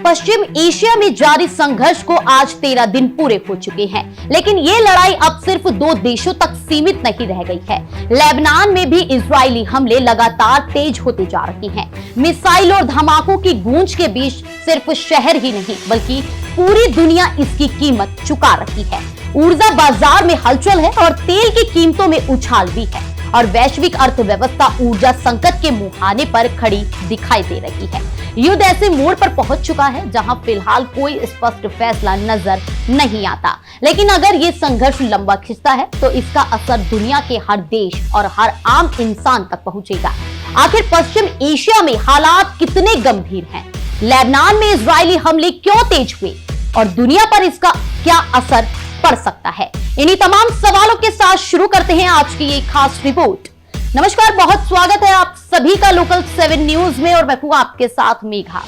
पश्चिम Asia में जारी संघर्ष को आज 13 दिन पूरे हो चुके हैं, लेकिन ये लड़ाई अब सिर्फ दो देशों तक सीमित नहीं रह गई है। लेबनान में भी इजरायली हमले लगातार तेज होते जा रहे हैं। मिसाइल और धमाकों की गूंज के बीच सिर्फ शहर ही नहीं बल्कि पूरी दुनिया इसकी कीमत चुका रही है। ऊर्जा बाजार में हलचल है और तेल की कीमतों में उछाल भी है और वैश्विक अर्थव्यवस्था ऊर्जा संकट के मुहाने पर खड़ी दिखाई दे रही है। युद्ध ऐसे मोड़ पर पहुंच चुका है जहां फिलहाल कोई स्पष्ट फैसला नजर नहीं आता, लेकिन अगर ये संघर्ष लंबा खिंचता है तो इसका असर दुनिया के हर देश और हर आम इंसान तक पहुंचेगा। आखिर पश्चिम एशिया में हालात कितने गंभीर हैं? लेबनान में इजरायली हमले क्यों तेज हुए और दुनिया पर इसका क्या असर पड़ सकता है? इन्हीं तमाम सवालों के साथ शुरू करते हैं आज की ये खास रिपोर्ट। नमस्कार, बहुत स्वागत है आप सभी का लोकल 7 न्यूज में और मैं हूं आपके साथ मेघा।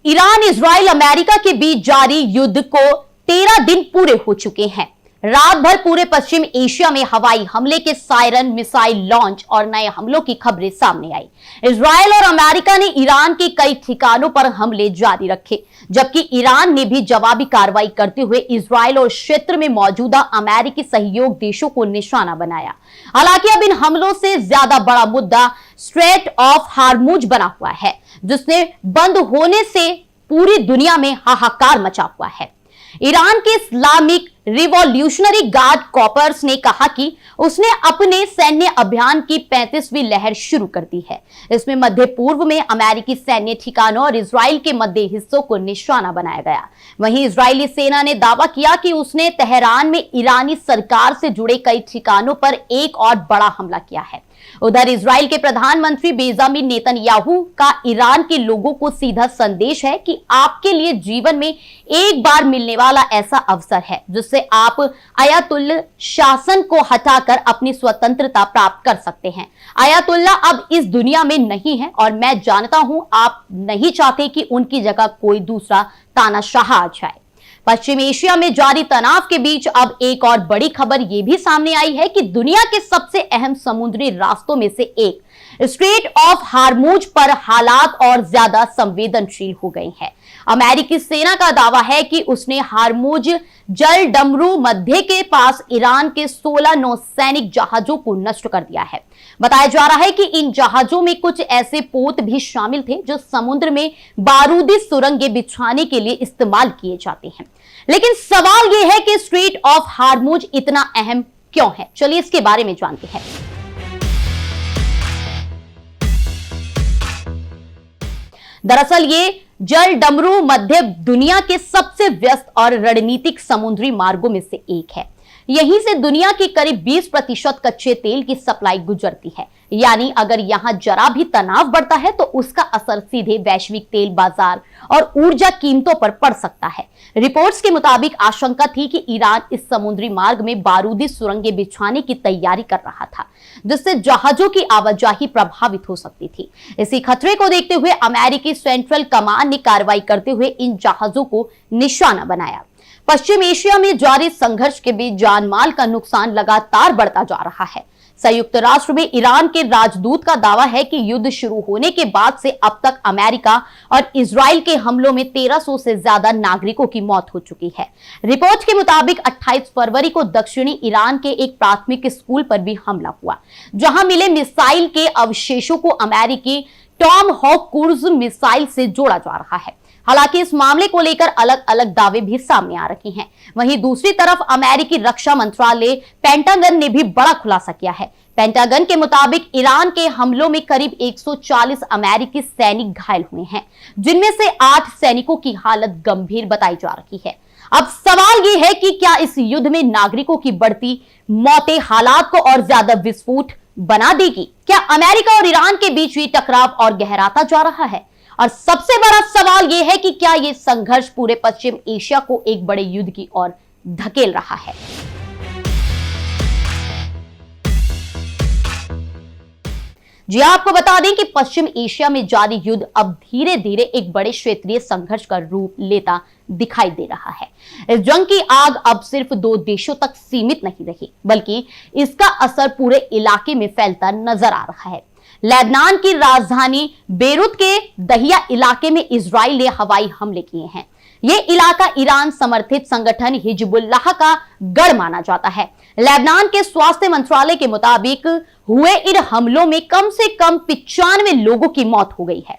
ईरान, इजराइल, अमेरिका के बीच जारी युद्ध को 13 दिन पूरे हो चुके हैं। रात भर पूरे पश्चिम एशिया में हवाई हमले के सायरन, मिसाइल लॉन्च और नए हमलों की खबरें सामने आई। इजराइल और अमेरिका ने ईरान के कई ठिकानों पर हमले जारी रखे, जबकि ईरान ने भी जवाबी कार्रवाई करते हुए इजराइल और क्षेत्र में मौजूदा अमेरिकी सहयोग देशों को निशाना बनाया। हालांकि अब इन हमलों से ज्यादा बड़ा मुद्दा स्ट्रेट ऑफ हार्मुज बना हुआ है, जिसने बंद होने से पूरी दुनिया में हाहाकार मचा हुआ है। ईरान के इस्लामिक रिवॉल्यूशनरी गार्ड कॉर्प्स ने कहा कि उसने अपने सैन्य अभियान की 35वीं लहर शुरू कर दी है। इसमें मध्य पूर्व में अमेरिकी सैन्य ठिकानों और इजराइल के मध्य हिस्सों को निशाना बनाया गया। वहीं इजरायली सेना ने दावा किया कि उसने तेहरान में ईरानी सरकार से जुड़े कई ठिकानों पर एक और बड़ा हमला किया है। उधर इजराइल के प्रधानमंत्री बेंजामिन नेतन्याहू का ईरान के लोगों को सीधा संदेश है कि आपके लिए जीवन में एक बार मिलने वाला ऐसा अवसर है जिससे आप अयातुल्ला शासन को हटाकर अपनी स्वतंत्रता प्राप्त कर सकते हैं। अयातुल्ला अब इस दुनिया में नहीं है और मैं जानता हूं आप नहीं चाहते कि उनकी जगह कोई दूसरा तानाशाह आ जाए। पश्चिम एशिया में जारी तनाव के बीच अब एक और बड़ी खबर यह भी सामने आई है कि दुनिया के सबसे अहम समुद्री रास्तों में से एक स्ट्रेट ऑफ हार्मुज पर हालात और ज्यादा संवेदनशील हो गए हैं। अमेरिकी सेना का दावा है कि उसने हार्मुज जल डमरू मध्य के पास ईरान के 16 नौसैनिक जहाजों को नष्ट कर दिया है। बताया जा रहा है कि इन जहाजों में कुछ ऐसे पोत भी शामिल थे जो समुद्र में बारूदी सुरंगें बिछाने के लिए इस्तेमाल किए जाते हैं। लेकिन सवाल यह है कि स्ट्रेट ऑफ हार्मुज इतना अहम क्यों है? चलिए इसके बारे में जानते हैं। दरअसल ये जल डमरू मध्य दुनिया के सबसे व्यस्त और रणनीतिक समुद्री मार्गों में से एक है। यहीं से दुनिया की करीब 20% कच्चे तेल की सप्लाई गुजरती है। यानी अगर यहां जरा भी तनाव बढ़ता है तो उसका असर सीधे वैश्विक तेल बाजार और ऊर्जा कीमतों पर पड़ सकता है। रिपोर्ट्स के मुताबिक आशंका थी कि ईरान इस समुद्री मार्ग में बारूदी सुरंगें बिछाने की तैयारी कर रहा था, जिससे जहाजों की आवाजाही प्रभावित हो सकती थी। इसी खतरे को देखते हुए अमेरिकी सेंट्रल कमांड ने कार्रवाई करते हुए इन जहाजों को निशाना बनाया। पश्चिम एशिया में जारी संघर्ष के बीच जानमाल का नुकसान लगातार बढ़ता जा रहा है। संयुक्त राष्ट्र में ईरान के राजदूत का दावा है कि युद्ध शुरू होने के बाद से अब तक अमेरिका और इजराइल के हमलों में 1300 से ज्यादा नागरिकों की मौत हो चुकी है। रिपोर्ट के मुताबिक 28 फरवरी को दक्षिणी ईरान के एक प्राथमिक स्कूल पर भी हमला हुआ, जहां मिले मिसाइल के अवशेषों को अमेरिकी टॉम हॉक क्रूज मिसाइल से जोड़ा जा रहा है। हालांकि इस मामले को लेकर अलग अलग दावे भी सामने आ रहे हैं। वहीं दूसरी तरफ अमेरिकी रक्षा मंत्रालय पेंटागन ने भी बड़ा खुलासा किया है। पेंटागन के मुताबिक ईरान के हमलों में करीब 140 अमेरिकी सैनिक घायल हुए हैं, जिनमें से 8 सैनिकों की हालत गंभीर बताई जा रही है। अब सवाल यह है कि क्या इस युद्ध में नागरिकों की बढ़ती मौतें हालात को और ज्यादा विस्फोट बना देगी? क्या अमेरिका और ईरान के बीच ये टकराव और गहराता जा रहा है? और सबसे बड़ा सवाल यह है कि क्या यह संघर्ष पूरे पश्चिम एशिया को एक बड़े युद्ध की ओर धकेल रहा है? जी आपको बता दें कि पश्चिम एशिया में जारी युद्ध अब धीरे धीरे एक बड़े क्षेत्रीय संघर्ष का रूप लेता दिखाई दे रहा है। इस जंग की आग अब सिर्फ 2 देशों तक सीमित नहीं रही, बल्कि इसका असर पूरे इलाके में फैलता नजर आ रहा है। लेबनान की राजधानी बेरूत के दहिया इलाके में इजराइल ने हवाई हमले किए हैं। ये इलाका ईरान समर्थित संगठन हिजबुल्लाह का गढ़ माना जाता है। लेबनान के स्वास्थ्य मंत्रालय के मुताबिक हुए इन हमलों में कम से कम 95 लोगों की मौत हो गई है।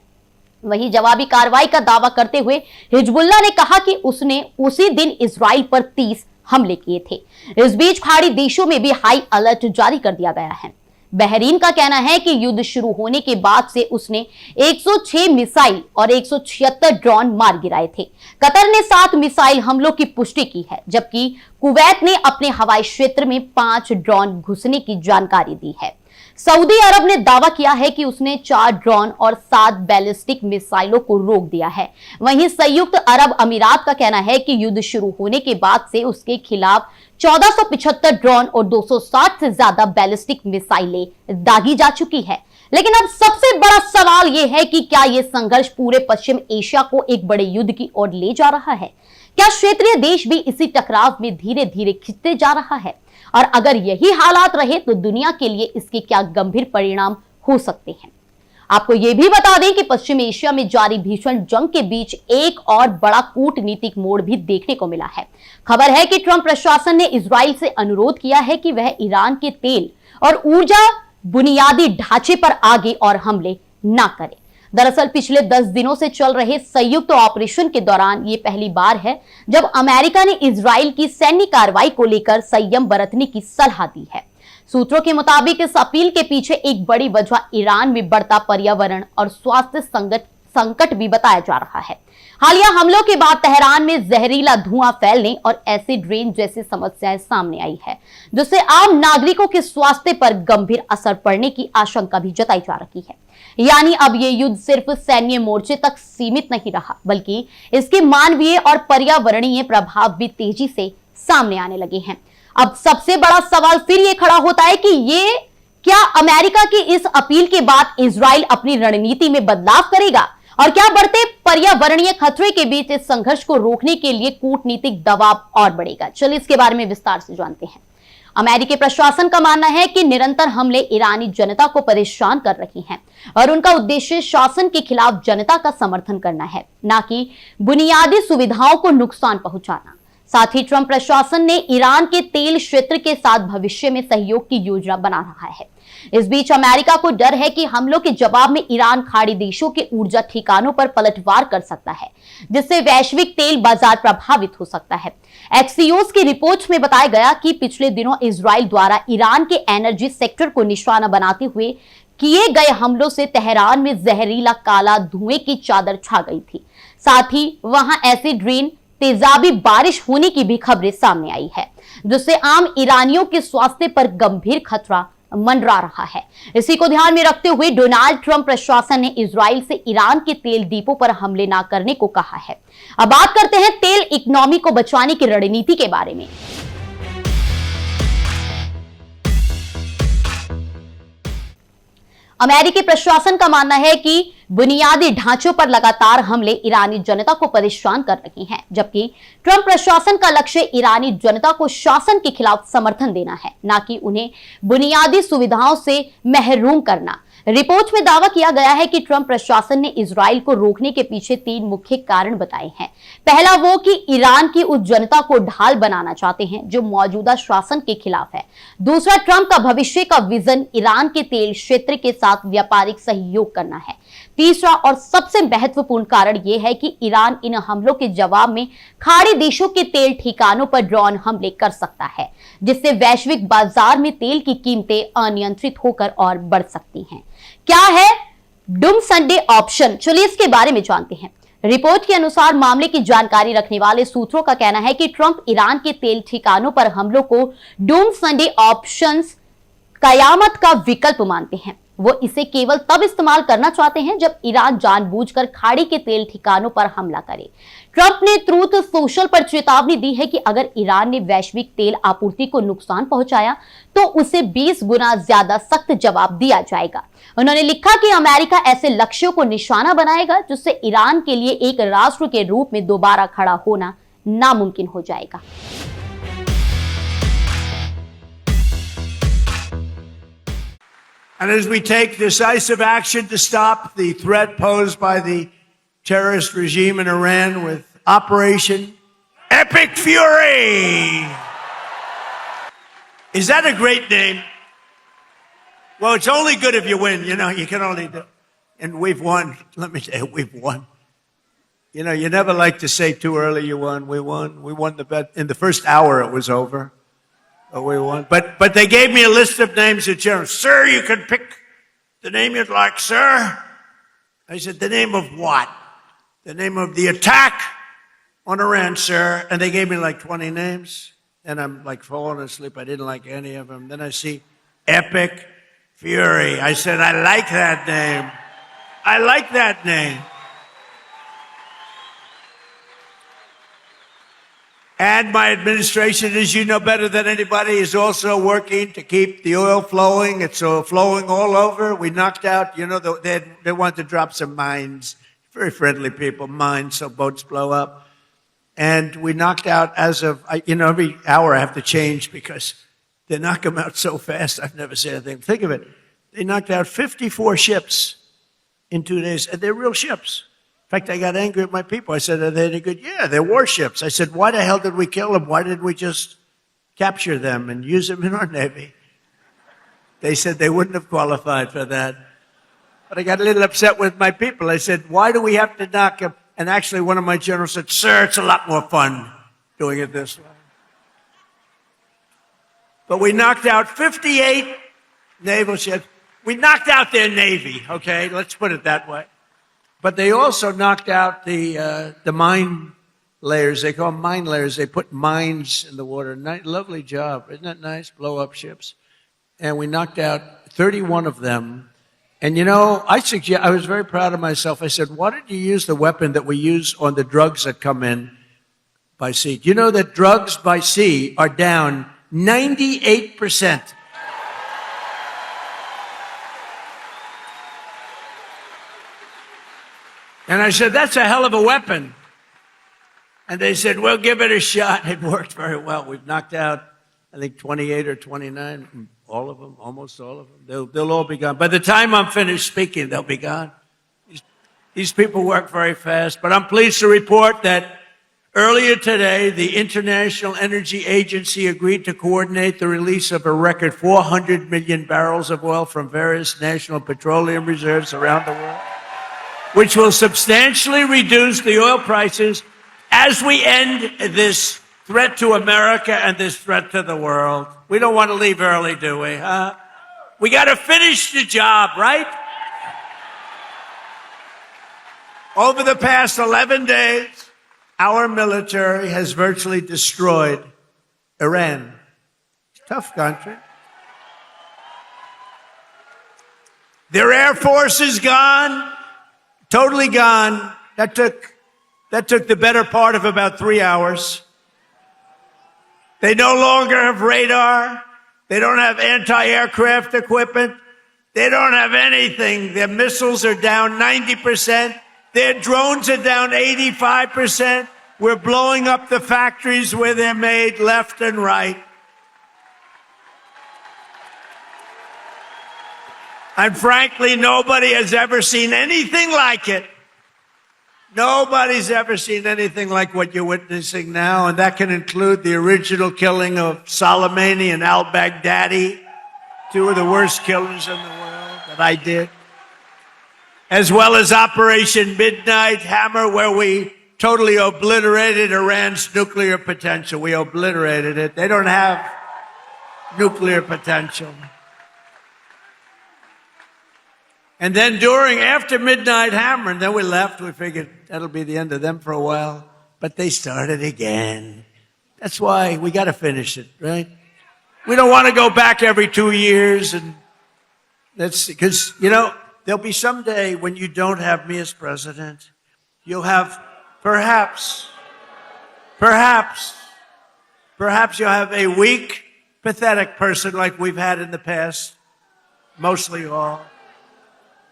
वहीं जवाबी कार्रवाई का दावा करते हुए हिजबुल्लाह ने कहा कि उसने उसी दिन इजराइल पर 30 हमले किए थे। इस बीच खाड़ी देशों में भी हाई अलर्ट जारी कर दिया गया है। बहरीन का कहना है कि युद्ध शुरू होने के बाद से उसने 106 मिसाइल और 176 ड्रोन मार गिराए थे। कतर ने 7 मिसाइल हमलों की पुष्टि की है, जबकि कुवैत ने अपने हवाई क्षेत्र में 5 ड्रोन घुसने की जानकारी दी है। सऊदी अरब ने दावा किया है कि उसने 4 ड्रोन और 7 बैलिस्टिक मिसाइलों को रोक दिया है। वहीं संयुक्त अरब अमीरात का कहना है कि युद्ध शुरू होने के बाद से उसके खिलाफ 1475 ड्रोन और 260 से ज्यादा बैलिस्टिक मिसाइलें दागी जा चुकी है। लेकिन अब सबसे बड़ा सवाल यह है कि क्या यह संघर्ष पूरे पश्चिम एशिया को एक बड़े युद्ध की ओर ले जा रहा है? क्या क्षेत्रीय देश भी इसी टकराव में धीरे धीरे खिंचते जा रहा है? और अगर यही हालात रहे तो दुनिया के लिए इसके क्या गंभीर परिणाम हो सकते हैं? आपको यह भी बता दें कि पश्चिम एशिया में जारी भीषण जंग के बीच एक और बड़ा कूटनीतिक मोड़ भी देखने को मिला है। खबर है कि ट्रंप प्रशासन ने इजराइल से अनुरोध किया है कि वह ईरान के तेल और ऊर्जा बुनियादी ढांचे पर आगे और हमले ना करे। दरअसल पिछले 10 दिनों से चल रहे संयुक्त ऑपरेशन के दौरान ये पहली बार है जब अमेरिका ने इजराइल की सैन्य कार्रवाई को लेकर संयम बरतने की सलाह दी है। सूत्रों के मुताबिक इस अपील के पीछे एक बड़ी वजह ईरान में बढ़ता पर्यावरण और स्वास्थ्य संकट भी बताया जा रहा है। हालिया हमलों के बाद तेहरान में जहरीला धुआं फैलने और एसिड रेन जैसी समस्याएं सामने आई है, जिससे आम नागरिकों के स्वास्थ्य पर गंभीर असर पड़ने की आशंका भी जताई जा रही है। यानी अब ये युद्ध सिर्फ सैन्य मोर्चे तक सीमित नहीं रहा, बल्कि इसके मानवीय और पर्यावरणीय प्रभाव भी तेजी से सामने आने लगे हैं। अब सबसे बड़ा सवाल फिर ये खड़ा होता है कि ये क्या अमेरिका की इस अपील के बाद इजराइल अपनी रणनीति में बदलाव करेगा और क्या बढ़ते पर्यावरणीय खतरे के बीच इस संघर्ष को रोकने के लिए कूटनीतिक दबाव और बढ़ेगा? चलिए इसके बारे में विस्तार से जानते हैं। अमेरिकी प्रशासन का मानना है कि निरंतर हमले ईरानी जनता को परेशान कर रही हैं और उनका उद्देश्य शासन के खिलाफ जनता का समर्थन करना है, ना कि बुनियादी सुविधाओं को नुकसान पहुंचाना। साथ ही ट्रंप प्रशासन ने ईरान के तेल क्षेत्र के साथ भविष्य में सहयोग की योजना बना रहा है। इस बीच अमेरिका को डर है कि हमलों के जवाब में ईरान खाड़ी देशों के ऊर्जा ठिकानों पर पलटवार कर सकता है, जिससे वैश्विक तेल बाजार प्रभावित हो सकता है। एक्सियोस की रिपोर्ट में बताया गया कि पिछले दिनों इजराइल द्वारा ईरान के एनर्जी सेक्टर को निशाना बनाते हुए किए गए हमलों से तेहरान में जहरीला काला धुएं की चादर छा गई थी। साथ ही वहां एसिड रेन, तेजाबी बारिश होने की भी खबरें सामने आई है, जिससे आम ईरानियों के स्वास्थ्य पर गंभीर खतरा मंडरा रहा है। इसी को ध्यान में रखते हुए डोनाल्ड ट्रंप प्रशासन ने इजराइल से ईरान के तेल डिपो पर हमले न करने को कहा है। अब बात करते हैं तेल इकोनॉमी को बचाने की रणनीति के बारे में। अमेरिकी प्रशासन का मानना है कि बुनियादी ढांचों पर लगातार हमले ईरानी जनता को परेशान कर रहे हैं, जबकि ट्रंप प्रशासन का लक्ष्य ईरानी जनता को शासन के खिलाफ समर्थन देना है, ना कि उन्हें बुनियादी सुविधाओं से महरूम करना। रिपोर्ट में दावा किया गया है कि ट्रंप प्रशासन ने इजराइल को रोकने के पीछे 3 मुख्य कारण बताए हैं। पहला वो कि ईरान की उस जनता को ढाल बनाना चाहते हैं जो मौजूदा शासन के खिलाफ है। दूसरा, ट्रंप का भविष्य का विजन ईरान के तेल क्षेत्र के साथ व्यापारिक सहयोग करना है। तीसरा और सबसे महत्वपूर्ण कारण यह है कि ईरान इन हमलों के जवाब में खाड़ी देशों के तेल ठिकानों पर ड्रोन हमले कर सकता है, जिससे वैश्विक बाजार में तेल की कीमतें अनियंत्रित होकर और बढ़ सकती हैं। क्या है डूम संडे ऑप्शन? चलिए इसके बारे में जानते हैं। रिपोर्ट के अनुसार मामले की जानकारी रखने वाले सूत्रों का कहना है कि ट्रंप ईरान के तेल ठिकानों पर हमलों को डूम संडे ऑप्शंस, कयामत का विकल्प मानते हैं। वो इसे केवल तब इस्तेमाल करना चाहते हैं जब ईरान जानबूझकर खाड़ी के तेल ठिकानों पर हमला करे। ट्रंप ने ट्रूथ सोशल पर चेतावनी दी है कि अगर ईरान ने वैश्विक तेल आपूर्ति को नुकसान पहुंचाया तो उसे 20 गुना ज्यादा सख्त जवाब दिया जाएगा। उन्होंने लिखा कि अमेरिका ऐसे लक्ष्यों को निशाना बनाएगा जिससे ईरान के लिए एक राष्ट्र के रूप में दोबारा खड़ा होना नामुमकिन हो जाएगा। And as we take decisive action to stop the threat posed by the terrorist regime in Iran with Operation Epic Fury. Is that a great name? Well, it's only good if you win. You know, you can only do. And we've won. Let me tell you, we've won. You know, you never like to say too early you won. We won. We won the bet. In the first hour, it was over. But we won. But they gave me a list of names of generals. Sir, you can pick the name you'd like, sir. I said, the name of what? The name of the attack on Iran, sir. And they gave me like 20 names. And I'm like falling asleep. I didn't like any of them. Then I see Epic Fury. I said, I like that name. I like that name. And my administration, as you know better than anybody, is also working to keep the oil flowing. It's flowing all over. We knocked out, you know, they want to drop some mines. Very friendly people, mines, so boats blow up. And we knocked out as of, you know, every hour I have to change because they knock them out so fast. I've never seen anything. Think of it. They knocked out 54 ships in 2 days, and they're real ships. In fact, I got angry at my people. I said, are they any good? Yeah, they're warships. I said, why the hell did we kill them? Why didn't we just capture them and use them in our Navy? They said they wouldn't have qualified for that. But I got a little upset with my people. I said, why do we have to knock them? And actually, one of my generals said, sir, it's a lot more fun doing it this way. But we knocked out 58 naval ships. We knocked out their Navy, okay? Let's put it that way. But they also knocked out the mine layers. They call them mine layers. They put mines in the water. Lovely job. Isn't that nice? Blow up ships. And we knocked out 31 of them. And you know, I was very proud of myself. I said, why did you use the weapon that we use on the drugs that come in by sea? Do you know that drugs by sea are down 98%? And I said, that's a hell of a weapon. And they said, well, give it a shot. It worked very well. We've knocked out, I think, 28 or 29. All of them, almost all of them. They'll all be gone. By the time I'm finished speaking, they'll be gone. These people work very fast. But I'm pleased to report that earlier today, the International Energy Agency agreed to coordinate the release of a record 400 million barrels of oil from various national petroleum reserves around the world, which will substantially reduce the oil prices as we end this threat to America and this threat to the world. We don't want to leave early, do we? Huh? We got to finish the job, right? Over the past 11 days, our military has virtually destroyed Iran. Tough country. Their air force is gone. Totally gone. That took the better part of about 3 hours. They no longer have radar. They don't have anti-aircraft equipment. They don't have anything. Their missiles are down 90%. Their drones are down 85%. We're blowing up the factories where they're made left and right. And frankly, nobody has ever seen anything like it. Nobody's ever seen anything like what you're witnessing now, and that can include the original killing of Soleimani and al-Baghdadi, two of the worst killers in the world that I did, as well as Operation Midnight Hammer, where we totally obliterated Iran's nuclear potential. We obliterated it. They don't have nuclear potential. And then after Midnight Hammer, and then we left, we figured that'll be the end of them for a while. But they started again. That's why we got to finish it, right? We don't want to go back every 2 years. And that's because, you know, there'll be some day when you don't have me as president. You'll have perhaps you'll have a weak, pathetic person like we've had in the past, mostly all.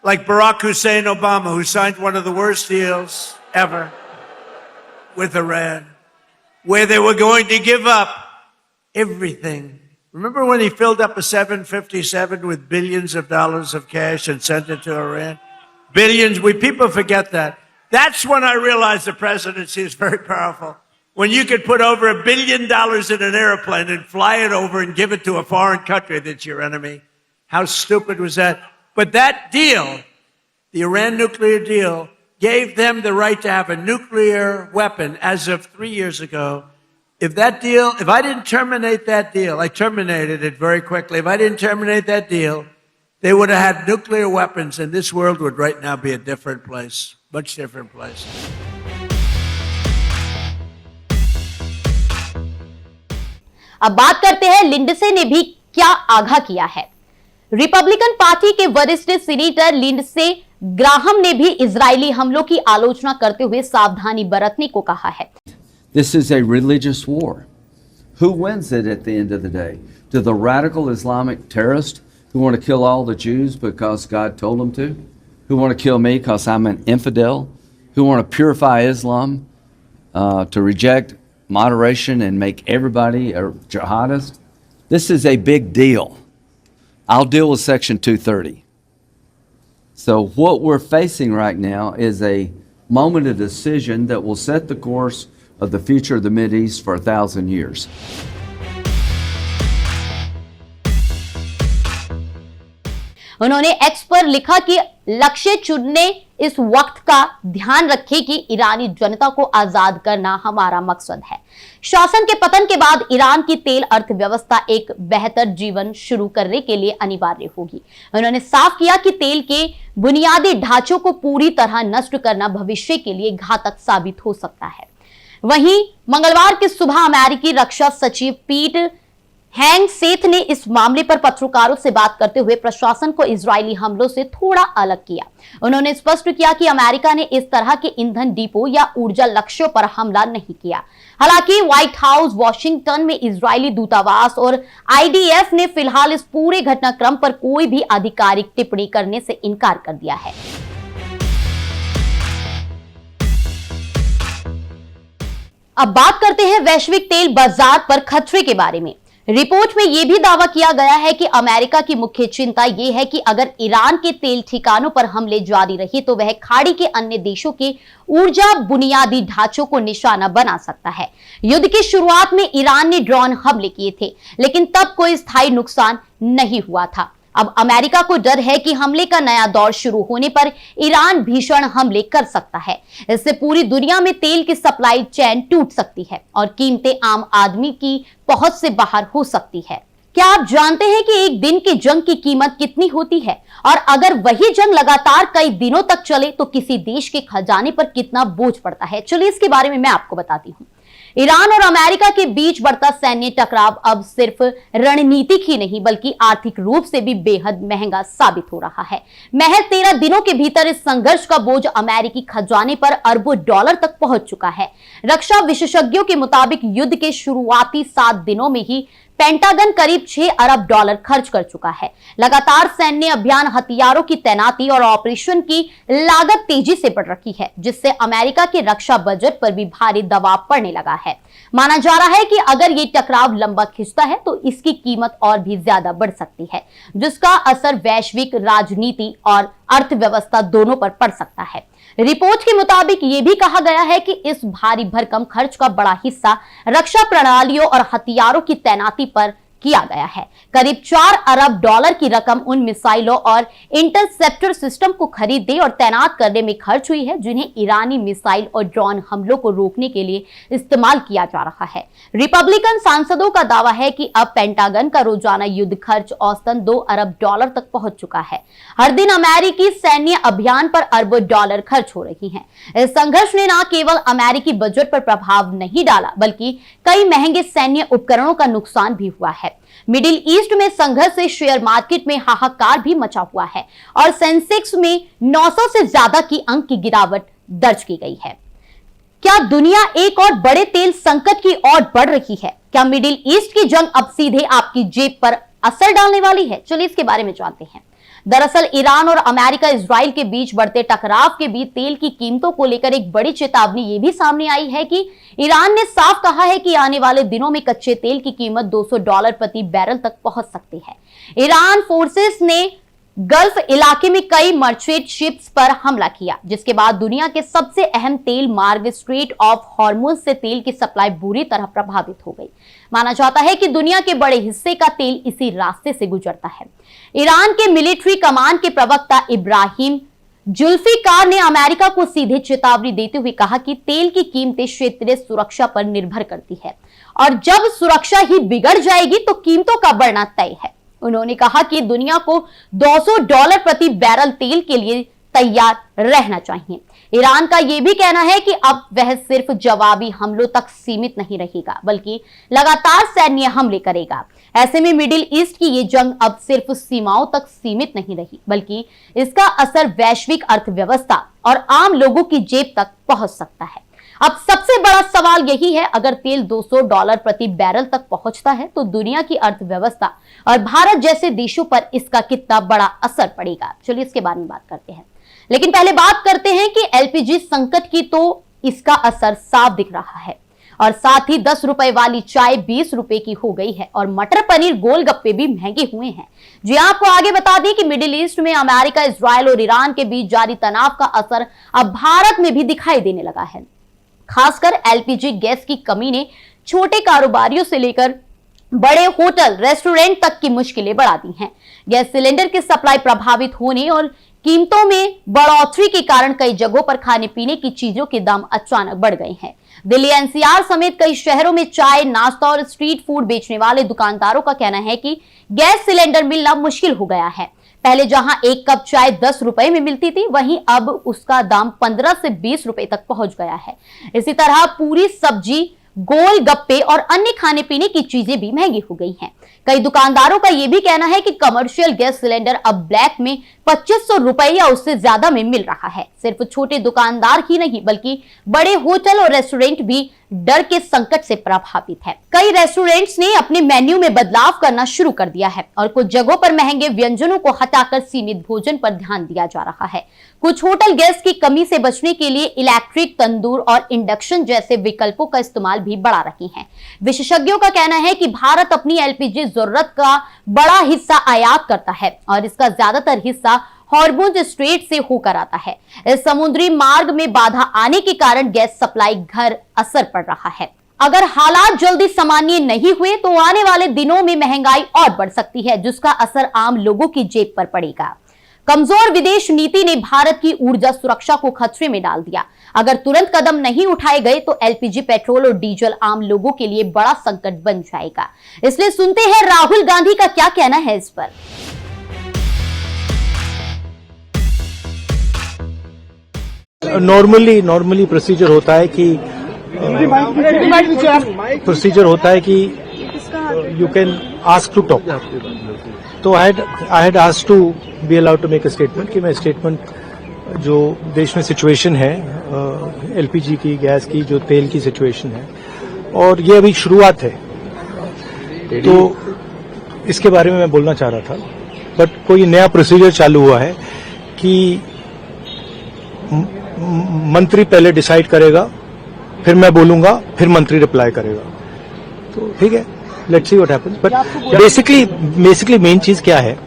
Like Barack Hussein Obama, who signed one of the worst deals ever with Iran, where they were going to give up everything Remember when he filled up a 757 with billions of dollars of cash and sent it to Iran? Billions. People forget that. That's when I realized the presidency is very powerful. When you could put over $1 billion in an airplane and fly it over and give it to a foreign country that's your enemy. How stupid was that? But that deal, the Iran nuclear deal, gave them the right to have a nuclear weapon as of 3 years ago. If I didn't terminate that deal, I terminated it very quickly. If I didn't terminate that deal, they would have had nuclear weapons and this world would right now be a different place, much different place. अब बात करते हैं Lindsey ने भी क्या आगाह किया है। रिपब्लिकन पार्टी के वरिष्ठ सीनेटर लिंडसे ग्राहम ने भी इजरायली हमलों की आलोचना करते हुए सावधानी बरतने को कहा है। This is a religious war. Who wins it at the end of the day? Do the radical Islamic terrorists who want to kill all the Jews because God told them to? Who want to kill me because I'm an infidel? Who want to purify Islam, to reject moderation and make everybody a jihadist? This is a big deal. I'll deal with Section 230. So what we're facing right now is a moment of decision that will set the course of the future of the Mideast for 1,000 years. उन्होंने x पर लिखा कि लक्ष्य चुनने इस वक्त का ध्यान रखें कि ईरानी जनता को आजाद करना हमारा मकसद है। शासन के पतन के बाद ईरान की तेल अर्थव्यवस्था एक बेहतर जीवन शुरू करने के लिए अनिवार्य होगी। उन्होंने साफ किया कि तेल के बुनियादी ढांचों को पूरी तरह नष्ट करना भविष्य के लिए घातक साबित हो सकता है। वहीं मंगलवार की सुबह अमेरिकी रक्षा सचिव पीट हेगसेथ ने इस मामले पर पत्रकारों से बात करते हुए प्रशासन को इजरायली हमलों से थोड़ा अलग किया। उन्होंने स्पष्ट किया कि अमेरिका ने इस तरह के ईंधन डिपो या ऊर्जा लक्ष्यों पर हमला नहीं किया। हालांकि व्हाइट हाउस, वॉशिंगटन में इजरायली दूतावास और आईडीएफ ने फिलहाल इस पूरे घटनाक्रम पर कोई भी आधिकारिक टिप्पणी करने से इनकार कर दिया है। अब बात करते हैं वैश्विक तेल बाजार पर खतरे के बारे में। रिपोर्ट में यह भी दावा किया गया है कि अमेरिका की मुख्य चिंता यह है कि अगर ईरान के तेल ठिकानों पर हमले जारी रहे तो वह खाड़ी के अन्य देशों के ऊर्जा बुनियादी ढांचों को निशाना बना सकता है। युद्ध की शुरुआत में ईरान ने ड्रोन हमले किए थे, लेकिन तब कोई स्थायी नुकसान नहीं हुआ था। अब अमेरिका को डर है कि हमले का नया दौर शुरू होने पर ईरान भीषण हमले कर सकता है। इससे पूरी दुनिया में तेल की सप्लाई चेन टूट सकती है और कीमतें आम आदमी की पहुंच से बाहर हो सकती है। क्या आप जानते हैं कि एक दिन की जंग की कीमत कितनी होती है? और अगर वही जंग लगातार कई दिनों तक चले तो किसी देश के खजाने पर कितना बोझ पड़ता है? चलिए इसके बारे में मैं आपको बताती हूँ। ईरान और अमेरिका के बीच बढ़ता सैन्य टकराव अब सिर्फ रणनीतिक ही नहीं बल्कि आर्थिक रूप से भी बेहद महंगा साबित हो रहा है। महज 13 दिनों के भीतर इस संघर्ष का बोझ अमेरिकी खजाने पर अरबों डॉलर तक पहुंच चुका है। रक्षा विशेषज्ञों के मुताबिक युद्ध के शुरुआती 7 दिनों में ही पेंटागन करीब 6 अरब डॉलर खर्च कर चुका है। लगातार सैन्य अभियान, हथियारों की तैनाती और ऑपरेशन की लागत तेजी से बढ़ रही है, जिससे अमेरिका के रक्षा बजट पर भी भारी दबाव पड़ने लगा है। माना जा रहा है कि अगर ये टकराव लंबा खिंचता है तो इसकी कीमत और भी ज्यादा बढ़ सकती है, जिसका असर वैश्विक राजनीति और अर्थव्यवस्था दोनों पर पड़ सकता है। रिपोर्ट के मुताबिक यह भी कहा गया है कि इस भारी भरकम खर्च का बड़ा हिस्सा रक्षा प्रणालियों और हथियारों की तैनाती पर किया गया है। करीब 4 अरब डॉलर की रकम उन मिसाइलों और इंटरसेप्टर सिस्टम को खरीदने और तैनात करने में खर्च हुई है, जिन्हें ईरानी मिसाइल और ड्रोन हमलों को रोकने के लिए इस्तेमाल किया जा रहा है। रिपब्लिकन सांसदों का दावा है कि अब पेंटागन का रोजाना युद्ध खर्च औसतन 2 अरब डॉलर तक पहुंच चुका है। हर दिन अमेरिकी सैन्य अभियान पर अरबों डॉलर खर्च हो रही हैं। इस संघर्ष ने न केवल अमेरिकी बजट पर प्रभाव नहीं डाला बल्कि कई महंगे सैन्य उपकरणों का नुकसान भी हुआ है। मिडिल ईस्ट में संघर्ष से शेयर मार्केट में हाहाकार भी मचा हुआ है और सेंसेक्स में 900 से ज्यादा की अंक की गिरावट दर्ज की गई है। क्या दुनिया एक और बड़े तेल संकट की ओर बढ़ रही है? क्या मिडिल ईस्ट की जंग अब सीधे आपकी जेब पर असर डालने वाली है? चलिए इसके बारे में जानते हैं। दरअसल ईरान और अमेरिका इजराइल के बीच बढ़ते टकराव के बीच तेल की कीमतों को लेकर एक बड़ी चेतावनी ये भी सामने आई है कि ईरान ने साफ कहा है कि आने वाले दिनों में कच्चे तेल की कीमत $200 प्रति बैरल तक पहुंच सकती है। ईरान फोर्सेस ने गल्फ इलाके में कई मर्चेंट शिप्स पर हमला किया, जिसके बाद दुनिया के सबसे अहम तेल मार्ग स्ट्रेट ऑफ हॉर्मुज से तेल की सप्लाई बुरी तरह प्रभावित हो गई। माना जाता है कि दुनिया के बड़े हिस्से का तेल इसी रास्ते से गुजरता है। ईरान के मिलिट्री कमान के प्रवक्ता इब्राहिम जुल्फिकार ने अमेरिका को सीधे चेतावनी देते हुए कहा कि तेल की कीमतें क्षेत्रीय सुरक्षा पर निर्भर करती है और जब सुरक्षा ही बिगड़ जाएगी तो कीमतों का बढ़ना तय है। उन्होंने कहा कि दुनिया को $200 प्रति बैरल तेल के लिए तैयार रहना चाहिए। ईरान का यह भी कहना है कि अब वह सिर्फ जवाबी हमलों तक सीमित नहीं रहेगा, बल्कि लगातार सैन्य हमले करेगा। ऐसे में मिडिल ईस्ट की ये जंग अब सिर्फ सीमाओं तक सीमित नहीं रही, बल्कि इसका असर वैश्विक अर्थव्यवस्था और आम लोगों की जेब तक पहुंच सकता है। अब सबसे बड़ा सवाल यही है, अगर तेल $200 प्रति बैरल तक पहुंचता है तो दुनिया की अर्थव्यवस्था और भारत जैसे देशों पर इसका कितना बड़ा असर पड़ेगा। चलिए इसके बारे में बात करते हैं, लेकिन पहले बात करते हैं कि एलपीजी संकट की तो इसका असर साफ दिख रहा है और साथ ही 10 रुपए वाली चाय 20 रुपए की हो गई है और मटर पनीर गोलगप्पे भी महंगे हुए हैं। जी आपको आगे बता दें कि मिडिल ईस्ट में अमेरिका, इजराइल और ईरान के बीच जारी तनाव का असर अब भारत में भी दिखाई देने लगा है। खासकर एलपीजी गैस की कमी ने छोटे कारोबारियों से लेकर बड़े होटल, रेस्टोरेंट तक की मुश्किलें बढ़ा दी हैं। गैस सिलेंडर की सप्लाई प्रभावित होने और कीमतों में बढ़ोतरी के कारण कई जगहों पर खाने पीने की चीजों के दाम अचानक बढ़ गए हैं। दिल्ली एनसीआर समेत कई शहरों में चाय, नाश्ता और स्ट्रीट फूड बेचने वाले दुकानदारों का कहना है कि गैस सिलेंडर मिलना मुश्किल हो गया है। पहले जहां एक कप चाय 10 रुपए में मिलती थी, वहीं अब उसका दाम 15 से 20 रुपए तक पहुंच गया है। इसी तरह पूरी, सब्जी, गोल गप्पे और अन्य खाने पीने की चीजें भी महंगी हो गई हैं। कई दुकानदारों का यह भी कहना है कि कमर्शियल गैस सिलेंडर अब ब्लैक में 2500 रुपए या उससे ज्यादा में मिल रहा है। सिर्फ छोटे दुकानदार ही नहीं, बल्कि बड़े होटल और रेस्टोरेंट भी डर के संकट से प्रभावित है। कई रेस्टोरेंट्स ने अपने मेन्यू में बदलाव करना शुरू कर दिया है और कुछ जगहों पर महंगे व्यंजनों को हटाकर सीमित भोजन पर ध्यान दिया जा रहा है। कुछ होटल गैस की कमी से बचने के लिए इलेक्ट्रिक तंदूर और इंडक्शन जैसे विकल्पों का इस्तेमाल भी बढ़ा रहे हैं। विशेषज्ञों का कहना है कि भारत अपनी एलपीजी जरूरत का बड़ा हिस्सा आयात करता है और इसका ज्यादातर हिस्सा हॉर्मुज स्ट्रेट से होकर आता है। इस समुद्री मार्ग में बाधा आने के कारण गैस सप्लाई घर असर पड़ रहा है। अगर हालात जल्दी सामान्य नहीं हुए तो आने वाले दिनों में महंगाई और बढ़ सकती है, जिसका असर आम लोगों की जेब पर पड़ेगा। कमजोर विदेश नीति ने भारत की ऊर्जा सुरक्षा को खतरे में डाल दिया। अगर तुरंत कदम नहीं उठाए गए तो एलपीजी, पेट्रोल और डीजल आम लोगों के लिए बड़ा संकट बन जाएगा। इसलिए सुनते हैं राहुल गांधी का क्या कहना है इस पर। नॉर्मली प्रोसीजर होता है कि you can ask to talk. तो I had asked to be allowed to make a statement कि मैं स्टेटमेंट जो देश में सिचुएशन है एलपीजी की, गैस की, जो तेल की सिचुएशन है, और ये अभी शुरुआत है, तो इसके बारे में मैं बोलना चाह रहा था। बट कोई नया प्रोसीजर चालू हुआ है कि मंत्री पहले डिसाइड करेगा, फिर मैं बोलूंगा, फिर मंत्री रिप्लाई करेगा। तो ठीक है, let's see what happens. But basically main चीज क्या है,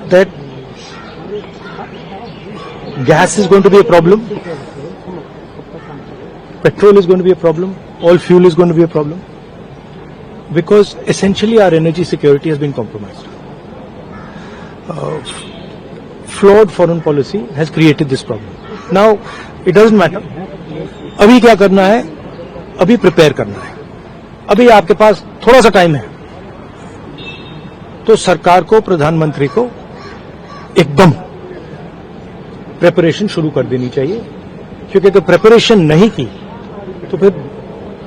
that gas is going to be a problem, petrol is going to be a problem, all fuel is going to be a problem, because essentially our energy security has been compromised. Flawed foreign policy has created this problem. Now it doesn't matter अभी क्या करना है, अभी prepare करना है। अभी आपके पास थोड़ा सा टाइम है, तो सरकार को, प्रधानमंत्री को एकदम प्रिपरेशन शुरू कर देनी चाहिए, क्योंकि अगर प्रिपरेशन नहीं की तो फिर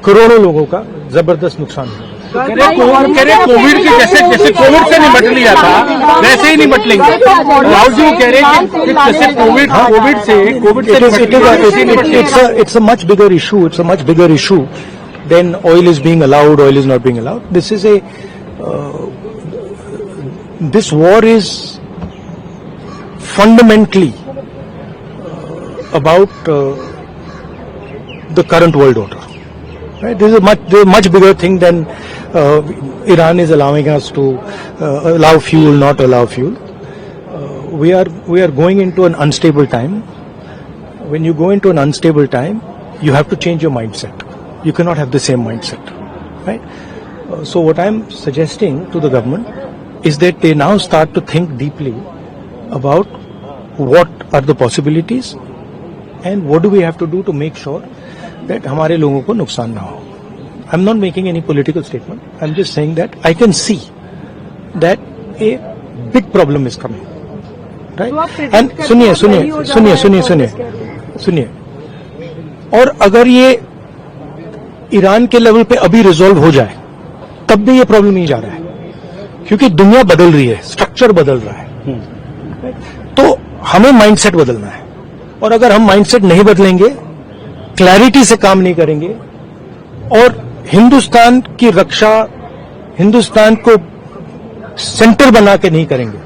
करोड़ों लोगों का जबरदस्त नुकसान होगा। कोविड के जैसे कोविड से निपट लिया था वैसे ही निपट लेंगे। राहुल जी कह रहे हैं कि जैसे कोविड से it's a much bigger issue. It's a much bigger issue than oil is being allowed, oil is not being allowed. This is this war is fundamentally about the current world order. Right? This is a much bigger thing than Iran is allowing us to allow fuel, not allow fuel. We are going into an unstable time. When you go into an unstable time, you have to change your mindset. You cannot have the same mindset, right? So what I'm suggesting to the government is that they now start to think deeply about what are the possibilities and what do we have to do to make sure that हमारे लोगों को नुकसान ना हो. I'm not making any political statement. I'm just saying that I can see that a big problem is coming, right? And सुनिए, और अगर ये ईरान के लेवल पे अभी रिजॉल्व हो जाए, तब भी ये प्रॉब्लम नहीं जा रहा है, क्योंकि दुनिया बदल रही है, स्ट्रक्चर बदल रहा है. तो हमें माइंडसेट बदलना है, और अगर हम माइंडसेट नहीं बदलेंगे, क्लैरिटी से काम नहीं करेंगे और हिंदुस्तान की रक्षा, हिंदुस्तान को सेंटर बना के नहीं करेंगे,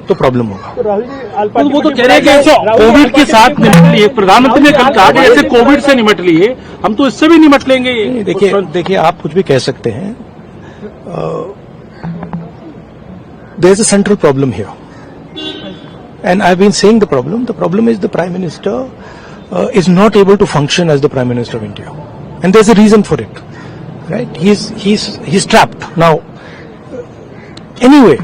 तो प्रॉब्लम होगा. तो वो तो कह रहे हैं कि कोविड के साथ निपट लिए. प्रधानमंत्री ने कल कहा कि ऐसे कोविड से निपट लिए, हम तो इससे भी निपट लेंगे. देखिए आप कुछ भी कह सकते हैं. There is a central problem here, and I have been saying the problem is the prime minister is not able to function as the Prime Minister of India, and there's a reason for it, right? He's trapped now. Anyway,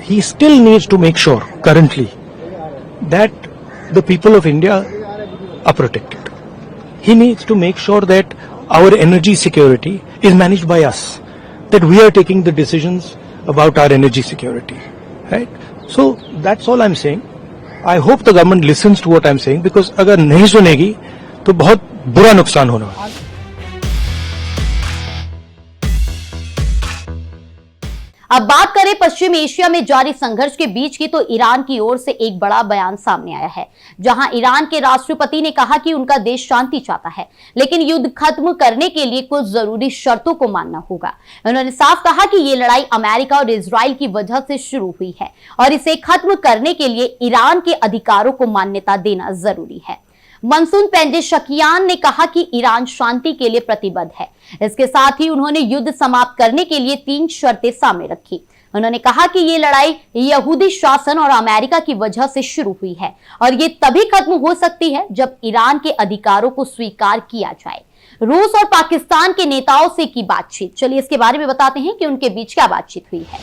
he still needs to make sure currently that the people of India are protected. He needs to make sure that our energy security is managed by us, that we are taking the decisions about our energy security, right? So that's all I'm saying. I hope the government listens to what I'm saying, because अगर नहीं सुनेगी तो बहुत बुरा नुकसान होना है. अब बात करें पश्चिम एशिया में जारी संघर्ष के बीच की, तो ईरान की ओर से एक बड़ा बयान सामने आया है, जहां ईरान के राष्ट्रपति ने कहा कि उनका देश शांति चाहता है, लेकिन युद्ध खत्म करने के लिए कुछ जरूरी शर्तों को मानना होगा. उन्होंने साफ कहा कि ये लड़ाई अमेरिका और इजराइल की वजह से शुरू हुई है और इसे खत्म करने के लिए ईरान के अधिकारों को मान्यता देना जरूरी है. मंसूर पेजेशकियान ने कहा कि ईरान शांति के लिए प्रतिबद्ध है. इसके साथ ही उन्होंने युद्ध समाप्त करने के लिए 3 शर्तें सामने रखी. उन्होंने कहा कि ये लड़ाई यहूदी शासन और अमेरिका की वजह से शुरू हुई है और ये तभी खत्म हो सकती है जब ईरान के अधिकारों को स्वीकार किया जाए. रूस और पाकिस्तान के नेताओं से की बातचीत, चलिए इसके बारे में बताते हैं कि उनके बीच क्या बातचीत हुई है.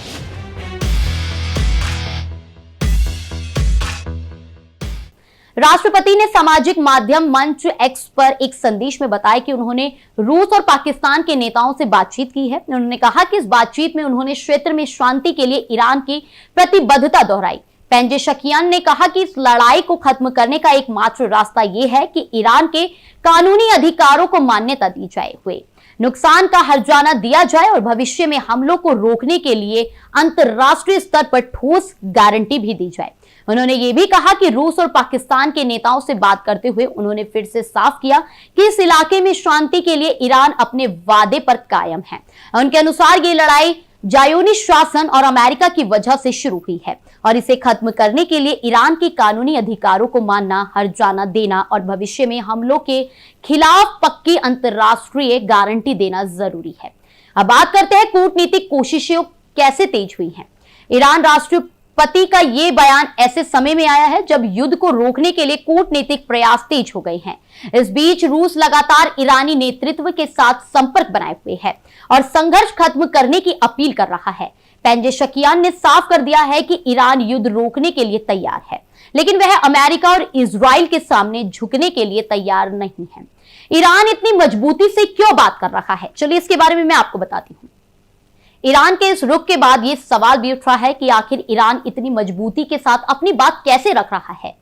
राष्ट्रपति ने सामाजिक माध्यम मंच एक्स पर एक संदेश में बताया कि उन्होंने रूस और पाकिस्तान के नेताओं से बातचीत की है. उन्होंने कहा कि इस बातचीत में उन्होंने क्षेत्र में शांति के लिए ईरान की प्रतिबद्धता दोहराई. पेजेशकियान ने कहा कि इस लड़ाई को खत्म करने का एकमात्र रास्ता यह है कि ईरान के कानूनी अधिकारों को मान्यता दी जाए, हुए नुकसान का हर्जाना दिया जाए और भविष्य में हमलों को रोकने के लिए अंतर्राष्ट्रीय स्तर पर ठोस गारंटी भी दी जाए. उन्होंने ये भी कहा कि रूस और पाकिस्तान के नेताओं से बात करते हुए उन्होंने फिर से साफ किया कि इस इलाके में शांति के लिए ईरान अपने वादे पर कायम है. उनके अनुसार ये लड़ाई ज़ायोनिस्ट शासन और अमेरिका की वजह से शुरू हुई है और इसे खत्म करने के लिए ईरान के कानूनी अधिकारों को मानना, हर्जाना देना और भविष्य में हमलों के खिलाफ पक्की अंतर्राष्ट्रीय गारंटी देना जरूरी है. अब बात करते हैं कूटनीतिक कोशिशें कैसे तेज हुई हैं. ईरान राष्ट्रपति का ये बयान ऐसे समय में आया है जब युद्ध को रोकने के लिए कूटनीतिक प्रयास तेज हो गए हैं. इस बीच रूस लगातार ईरानी नेतृत्व के साथ संपर्क बनाए हुए है और संघर्ष खत्म करने की अपील कर रहा है. पेजेशकियान ने साफ कर दिया है कि ईरान युद्ध रोकने के लिए तैयार है, लेकिन वह अमेरिका और इजराइल के सामने झुकने के लिए तैयार नहीं है. ईरान इतनी मजबूती से क्यों बात कर रहा है, चलिए इसके बारे में मैं आपको बताती हूँ. ईरान के इस रुख के बाद यह सवाल भी उठ रहा है कि आखिर ईरान इतनी मजबूती के साथ अपनी बात कैसे रख रहा है.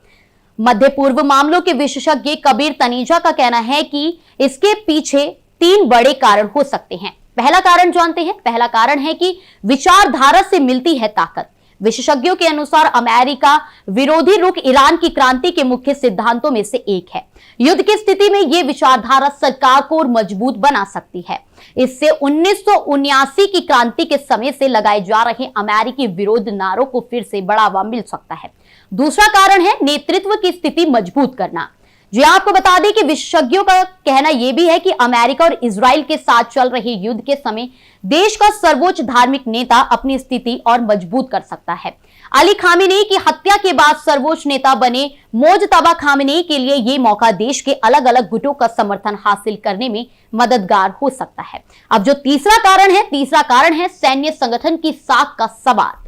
मध्य पूर्व मामलों के विशेषज्ञ कबीर तनीजा का कहना है कि इसके पीछे 3 बड़े कारण हो सकते हैं. पहला कारण जानते हैं. पहला कारण है कि विचारधारा से मिलती है ताकत. विशेषज्ञों के अनुसार अमेरिका विरोधी रुख ईरान की क्रांति के मुख्य सिद्धांतों में से एक है। युद्ध की स्थिति में यह विचारधारा सरकार को और मजबूत बना सकती है। इससे 1979 की क्रांति के समय से लगाए जा रहे अमेरिकी विरोध नारों को फिर से बढ़ावा मिल सकता है। दूसरा कारण है नेतृत्व की स्थिति मजबूत करना। जी आपको बता दें कि विशेषज्ञों का कहना यह भी है कि अमेरिका और इजराइल के साथ चल रहे युद्ध के समय देश का सर्वोच्च धार्मिक नेता अपनी स्थिति और मजबूत कर सकता है। अली खामेनेई की हत्या के बाद सर्वोच्च नेता बने मोजतबा खामेनेई के लिए यह मौका देश के अलग अलग गुटों का समर्थन हासिल करने में मददगार हो सकता है। अब जो तीसरा कारण है सैन्य संगठन की साख का सवाल।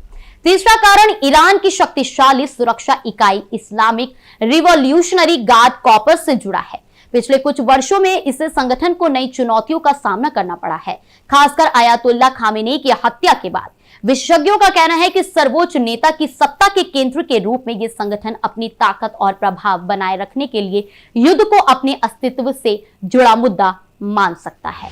तीसरा कारण ईरान की शक्तिशाली सुरक्षा इकाई इस्लामिक रिवॉल्यूशनरी गार्ड कॉर्पस से जुड़ा है। पिछले कुछ वर्षों में इस संगठन को नई चुनौतियों का सामना करना पड़ा है, खासकर आयतुल्लाह खामेनेई की हत्या के बाद। विशेषज्ञों का कहना है कि सर्वोच्च नेता की सत्ता के केंद्र के रूप में यह संगठन अपनी ताकत और प्रभाव बनाए रखने के लिए युद्ध को अपने अस्तित्व से जुड़ा मुद्दा मान सकता है।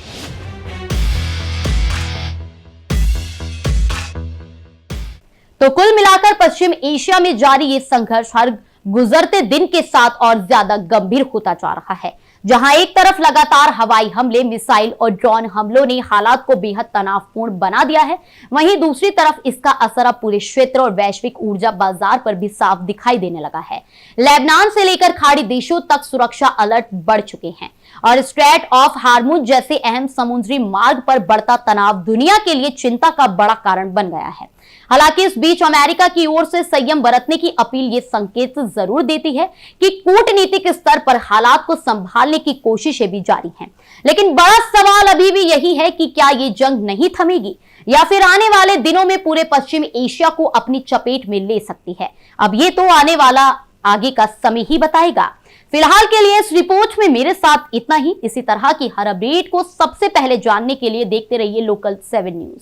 तो कुल मिलाकर पश्चिम एशिया में जारी ये संघर्ष हर गुजरते दिन के साथ और ज्यादा गंभीर होता जा रहा है। जहां एक तरफ लगातार हवाई हमले, मिसाइल और ड्रोन हमलों ने हालात को बेहद तनावपूर्ण बना दिया है, वहीं दूसरी तरफ इसका असर अब पूरे क्षेत्र और वैश्विक ऊर्जा बाजार पर भी साफ दिखाई देने लगा है। लेबनान से लेकर खाड़ी देशों तक सुरक्षा अलर्ट बढ़ चुके हैं और स्ट्रेट ऑफ हार्मुज जैसे अहम समुद्री मार्ग पर बढ़ता तनाव दुनिया के लिए चिंता का बड़ा कारण बन गया है। हालांकि इस बीच अमेरिका की ओर से संयम बरतने की अपील ये संकेत जरूर देती है कि कूटनीतिक स्तर पर हालात को संभालने की कोशिशें भी जारी हैं। लेकिन बड़ा सवाल अभी भी यही है कि क्या ये जंग नहीं थमेगी या फिर आने वाले दिनों में पूरे पश्चिम एशिया को अपनी चपेट में ले सकती है। अब ये तो आने वाला आगे का समय ही बताएगा। फिलहाल के लिए इस रिपोर्ट में मेरे साथ इतना ही। इसी तरह की हर अपडेट को सबसे पहले जानने के लिए देखते रहिए लोकल 7 न्यूज।